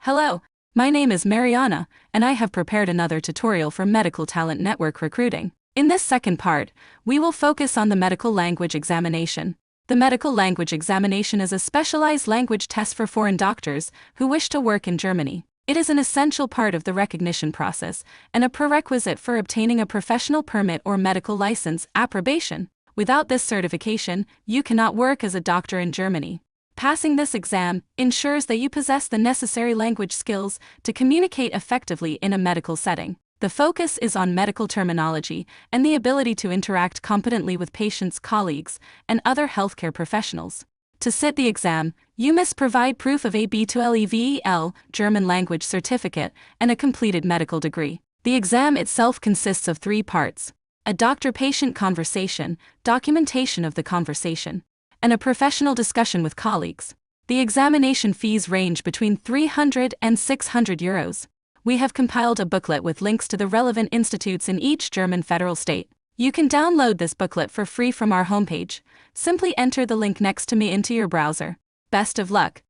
Hello, my name is Mariana, and I have prepared another tutorial for Medical Talent Network recruiting. In this second part, we will focus on the medical language examination. The medical language examination is a specialized language test for foreign doctors who wish to work in Germany. It is an essential part of the recognition process and a prerequisite for obtaining a professional permit or medical license approbation. Without this certification, you cannot work as a doctor in Germany. Passing this exam ensures that you possess the necessary language skills to communicate effectively in a medical setting. The focus is on medical terminology and the ability to interact competently with patients, colleagues, and other healthcare professionals. To sit the exam, you must provide proof of a B2 German language certificate and a completed medical degree. The exam itself consists of 3 parts: a doctor-patient conversation, documentation of the conversation, and a professional discussion with colleagues. The examination fees range between 300 and 600 euros. We have compiled a booklet with links to the relevant institutes in each German federal state. You can download this booklet for free from our homepage. Simply enter the link next to me into your browser. Best of luck!